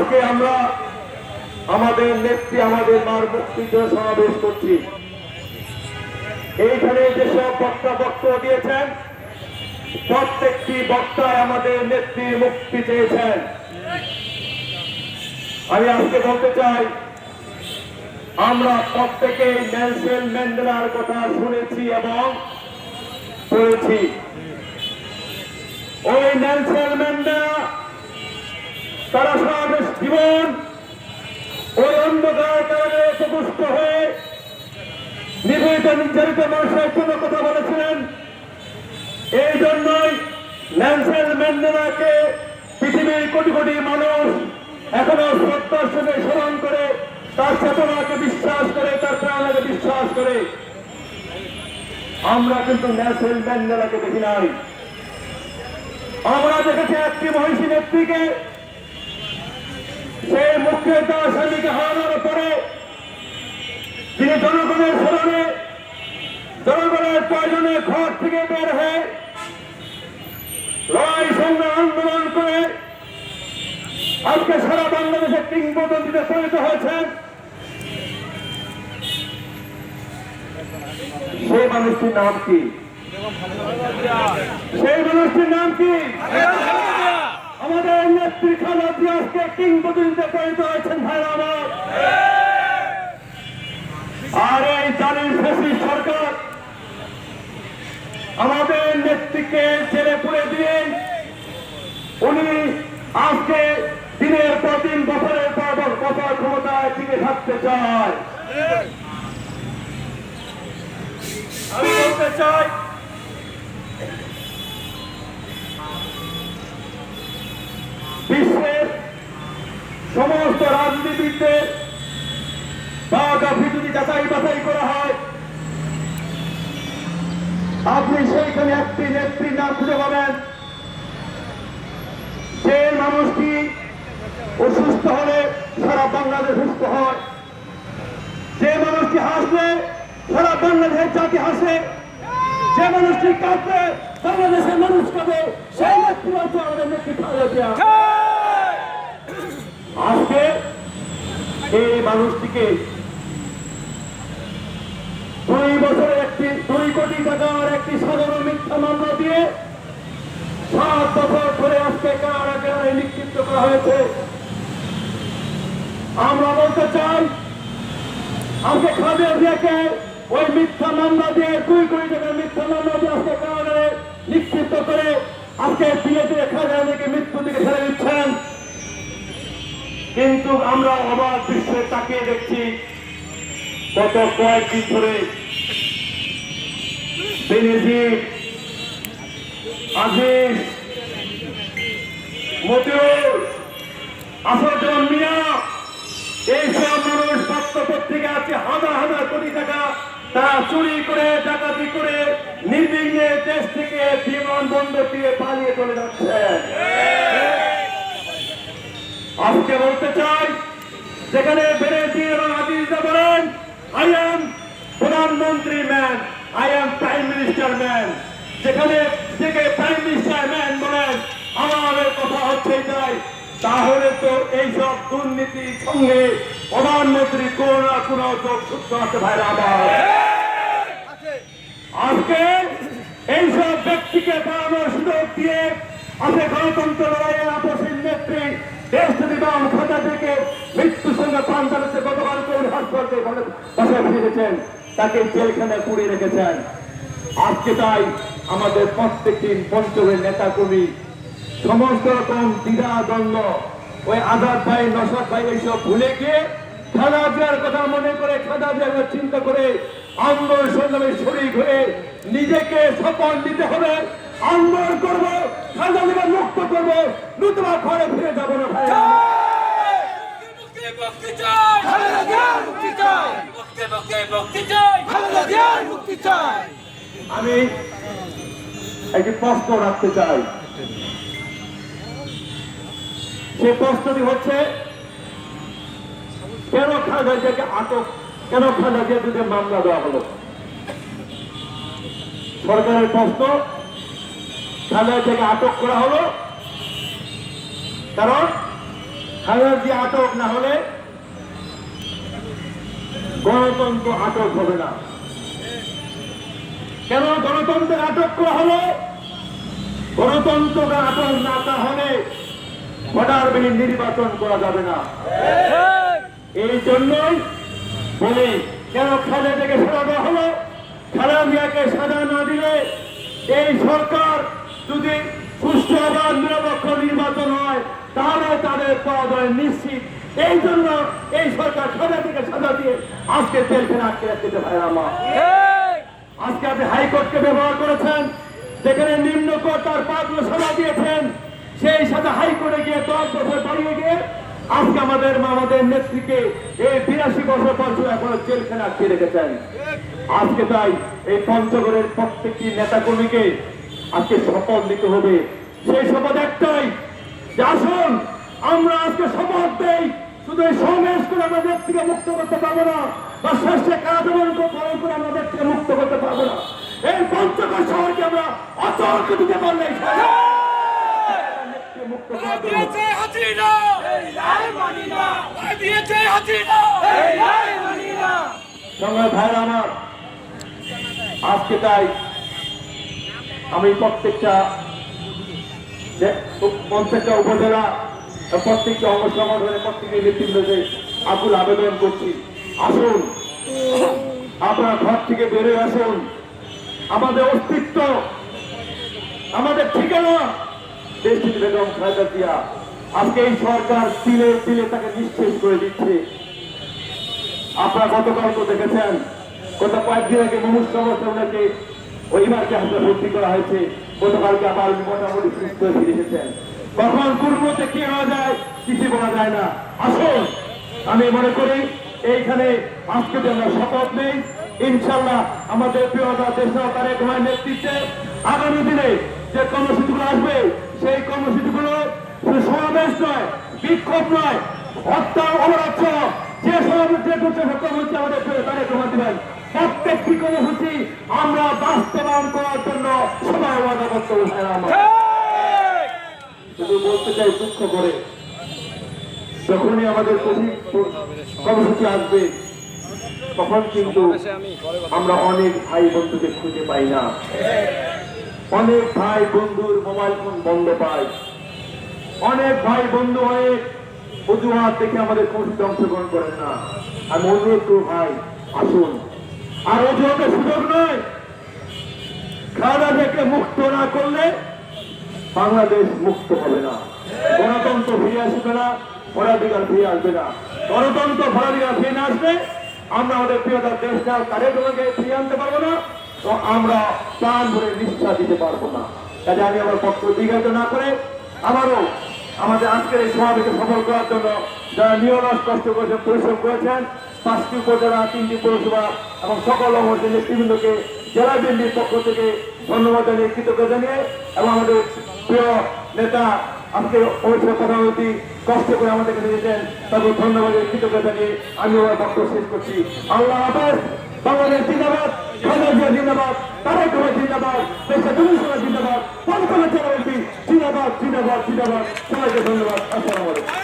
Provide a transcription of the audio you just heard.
আজকে আমরা আমাদের নেত্রী আমাদের মার মুক্তিতে সমাবেশ করছি। এইখানে যেসব বক্তব্য দিয়েছেন প্রত্যেকটি বক্তায় আমাদের নেত্রীর মুক্তি চেয়েছেন। আমি আজকে বলতে চাই, আমরা প্রত্যেকেই নেলসন ম্যান্ডেলার কথা শুনেছি এবং পড়েছি। ওই নেলসন ম্যান্ডেলা তারা সারা জীবন ওই অন্ধকার কারণে উপপুষ্ট হয়ে নিপীড়িত নির্যাতিত মানুষের জন্য কথা বলেছিলেন। এই জন্যই নেলসন ম্যান্ডেলাকে পৃথিবীর কোটি কোটি মানুষ এখনো শ্রদ্ধার সঙ্গে স্মরণ করে, তার চেতনাকে বিশ্বাস করে, তার প্রাণকে বিশ্বাস করে। আমরা কিন্তু নেলসন ম্যান্ডেলাকে দেখি নাই। আমরা দেখেছি একটি মহিষী নেত্রীকে, সেই মুখে তার স্বামীকে হারানোর পরে তিনি জনগণের স্মরণে, জনগণের প্রয়োজনে ঘর থেকে বের হয়ে লড়াই সংগ্রাম আন্দোলন করে আজকে সারা বাংলাদেশে কিংবদন্তিতে পরিণত হয়েছেন। সেই মানুষটির নাম কি? সেই মানুষটির নাম কি? আমাদের নেত্রী খালেদা জিয়া আজকে কিংবদন্তিতে পরিণত হয়েছেন ভাইরা আমার। আর এই জালিম ফ্যাসিস্ট সরকার আমাদের নেত্রীকে জেলে পুরে দিয়ে উনি আজকে দিনের পর দিন, বছরের পর বছর ক্ষমতায় টিকে থাকতে চায়। আমি বলতে চাই, বিশ্বের সমস্ত রাজনীতিবিদদের যদি যাচাই বাছাই করা হয়, আপনি সেইখানে একটি নেত্রীর নাম খুঁজে পাবেন যে মানুষটি অসুস্থ হলে সারা বাংলাদেশ সুস্থ হয়, যে মানুষটি হাসলে সারা বাংলাদেশের জাতি হাসে, যে মানুষটি কাঁদলে বাংলাদেশের মানুষ কাঁদে, সেই নেত্রী হচ্ছে আমাদের নেত্রী খালেদা জিয়া। আজকে এই মানুষটিকে 2 বছরের 2 কোটি টাকার একটি সাধারণ মিথ্যা মামলা দিয়ে 7 বছর ধরে আজকে কারাগারে নিক্ষিপ্ত করা হয়েছে। আমরা বলতে চাই, আজকে খালেদা জিয়াকে ওই মিথ্যা মামলা দিয়ে 2 কোটি টাকার মিথ্যা মামলা দিয়ে আজকে কারাগারে নিক্ষিপ্ত করে আজকে দিয়ে খালেদা জিয়াকে মৃত্যু থেকে ছেড়ে দিচ্ছেন। কিন্তু আমরা অবাক দৃশ্যে তাকিয়ে দেখছি, গত কয়েকদিন ধরে বেনজির, আজিজ, মতিউর, আসাদুজ্জামান মিয়া, এইসব মানুষ পত্র পত্রিকা আছে হাজার হাজার কোটি টাকা তারা চুরি করে, ডাকাতি করে নির্বিঘ্নে দেশ থেকে বিমানবন্দর দিয়ে পালিয়ে চলে যাচ্ছে। আজকে বলতে চাই, যেখানে বেনজির এবং আজিজরা বলেন আই এম প্রধানমন্ত্রী man, I am prime minister man, যেখানে থেকে প্রাইম মিনিস্টার ম্যান বলেন আমাদের কথা হচ্ছে তাই, তাহলে তো এইসব দুর্নীতির সঙ্গে প্রধানমন্ত্রী কোন না কোন যোগসূত্র আছে ভাইরা আমার। আজকে এইসব ব্যক্তিকে বাড়ানোর সুযোগ দিয়ে আজকে গণতন্ত্র লড়াইয়ের আপসের নেত্রী দেশনিবাম খাতা থেকে মৃত্যুর সঙ্গে প্রাণ চালাতে গতকাল কোন হাসপাতালে বাসায় ফিরেছেন, তাকে জেলখানায় পুড়িয়ে রেখেছেন। আজকে তাই আমাদের প্রত্যেকটি পঞ্চমের নেতা কর্মী সমস্ত রকম দ্বিধা দ্বন্দ্ব, ওই আজাদ ভাই, নসাদ ভাই এইসব ভুলে গিয়ে খালেদা জিয়ার কথা মনে করে, খালেদা জিয়ার চিন্তা করে আন্দোলন সংগ্রামে শরীক হয়ে নিজেকে শপথ নিতে হবে, আন্দোলন করবো, খালেদা জিয়াকে মুক্ত করবো, নতুবা ঘরে ফিরে যাবো না ভাই। আমি একটি প্রশ্ন রাখতে চাই, সে প্রশ্নটি হচ্ছে কেন খালেদা জিয়াকে আটক, কেন খালেদা জিয়ার বিরুদ্ধে মামলা দেওয়া হলো? সরকারের প্রশ্ন, খালেদা জিয়াকে আটক করা হলো কারণ খালেদা জিয়া আটক না হলে গণতন্ত্র আটক হবে না। কেন গণতন্ত্রের আটক করা হলো? গণতন্ত্রকে আটক না হলে ভোটারবিহীন নির্বাচন করা যাবে না। এই জন্যই বলি, কেন খালেদাকে সাজা দেওয়া হলো? খালেদা জিয়াকে সাজা না দিলে এই সরকার যদি সুষ্ঠু আবার নিরপেক্ষ নির্বাচন হয় তাহলে তাদের পরাজয় নিশ্চিত। এই জন্য এই সরকার খালেদাকে সাজা দিয়ে আজকে জেলখানে আটকে রাখতে ভাই আমার। আজকে আপনি হাইকোর্টকে ব্যবহার করেছেন, যেখানে নিম্ন কোর্ট তার 5 বছর সাজা দিয়েছেন, সেই সাজা হাইকোর্টে গিয়ে 10 বছর বাড়িয়ে গিয়ে আজকে আমাদের নেত্রীকে এই 82 বছর পর এখনো জেলখানে আটকে রেখেছেন। আজকে তাই এই পঞ্চগড়ের প্রত্যেকটি নেতা কর্মীকে আজকে শপথ নিতে হবে। সেই শপথ একটাই যে আসুন আমরা আজকে শপথ দেই, শুধু এই সমাবেশ করে আমরা নেত্রীকে মুক্ত করতে পারবো না, বা শেষে কারাদমন পালন করে আমরা নেত্রীকে মুক্ত করতে পারবো না। এই পঞ্চগড় শহরকে আমরা অচল দিতে পারলে ভাইরা আমার, আজকে তাই আমি প্রত্যেকটা উপজেলা প্রত্যেকটা অঙ্গ সংগঠনের প্রত্যেকের নেতৃত্বে আকুল আবেদন করছি, আসুন আপনারা ঘর থেকে বেরোয় আসুন। আমাদের অস্তিত্ব, আমাদের ঠিকানা দেশটির বেগম খালেদা জিয়া। আজকে এই সরকার তিলে তিলে তাকে নিঃশেষ করে দিচ্ছে। আপনারা গতকাল তো দেখেছেন, গত কয়েকদিন আগে মুমূর্ষু অবস্থায় ওনাকে ওই মার্কে হাসপাতালে ভর্তি করা হয়েছে। গতকালকে আবার মোটামুটি সুস্থ হয়ে ফিরে এসেছেন। কখন কুর্মতে কি হয়ে যায় কিছু বলা যায় না। আসুন আমি মনে করি এইখানে আজকে যে আমরা শপথ নেই, ইনশাল্লাহ আমাদের প্রিয় দেশ তারেক রহমানের নেতৃত্বে আগামী দিনে যে কর্মসূচিগুলো আসবে সেই কর্মসূচিগুলো সমাবেশ নয়, বিক্ষোভ নয়, হত্যা অবরোধ যে সমাবেশ কর্মসূচি আমাদের প্রিয় তারেক রহমান দিবেন, প্রত্যেকটি কর্মসূচি আমরা বাস্তবায়ন করার জন্য সবাই ওয়াদা করতে শুধু বলতে চাই, দুঃখ করে যখনই আমাদের কর্মসূচি আসবে তখন কিন্তু আমরা অনেক ভাই বন্ধুকে খুঁজে পাই না। অনেক ভাই বন্ধুর মোবাইল ফোন বন্ধ পাই, অনেক ভাই বন্ধু অনেক অজুহাত দেখে আমাদের কর্মসূচিতে অংশগ্রহণ করেন না। আমি অনুরোধ করব ভাই আসুন, আর অজুহাতের সুযোগ নয়। খালেদা জিয়াকে মুক্ত না করলে বাংলাদেশ মুক্ত হবে না, গণতন্ত্র ফিরে আসবে না, ভোটাধিকার ফিরে আসবে না। গণতন্ত্র ভোটাধিকার ফিরে না আসলে আমরা আমাদের প্রিয়তা দেশটা তারেক রহমানকে ফিরিয়ে আনতে পারবো না, তো আমরা প্রাণ ভরে নিঃশ্বাস দিতে পারবো না। কাজে আমি আমার পক্ষ দীর্ঘায়িত না করে আবারও আমাদের আজকের এই সমাবেশকে সফল করার জন্য যারা নিরলস কষ্ট করেছেন, পরিশ্রম করেছেন, 5টি উপজেলা, 3টি পৌরসভা এবং সকল অংশের নেতৃবৃন্দকে জেলা বিএনপির পক্ষ থেকে ধন্যবাদ জানিয়ে, কৃতজ্ঞতা জানিয়ে, এবং আমাদের প্রিয় নেতা আজকে অবশ্যই প্রধানমন্ত্রী কষ্ট করে আমাদেরকে দিয়েছেন, তাকে ধন্যবাদ কৃতজ্ঞতা জানিয়ে আমি আমার বক্তব্য শেষ করছি। আল্লাহ হাফেজ। বাংলাদেশ জিন্দাবাদ, খালেদা জিয়া জিন্দাবাদ, তারেক রহমান জিন্দাবাদ, দেশের জনগণ জিন্দাবাদ, পঞ্চগড় জেলা জিন্দাবাদ, জিন্দাবাদ, জিন্দাবাদ। সবাইকে ধন্যবাদ। আসসালামু আলাইকুম।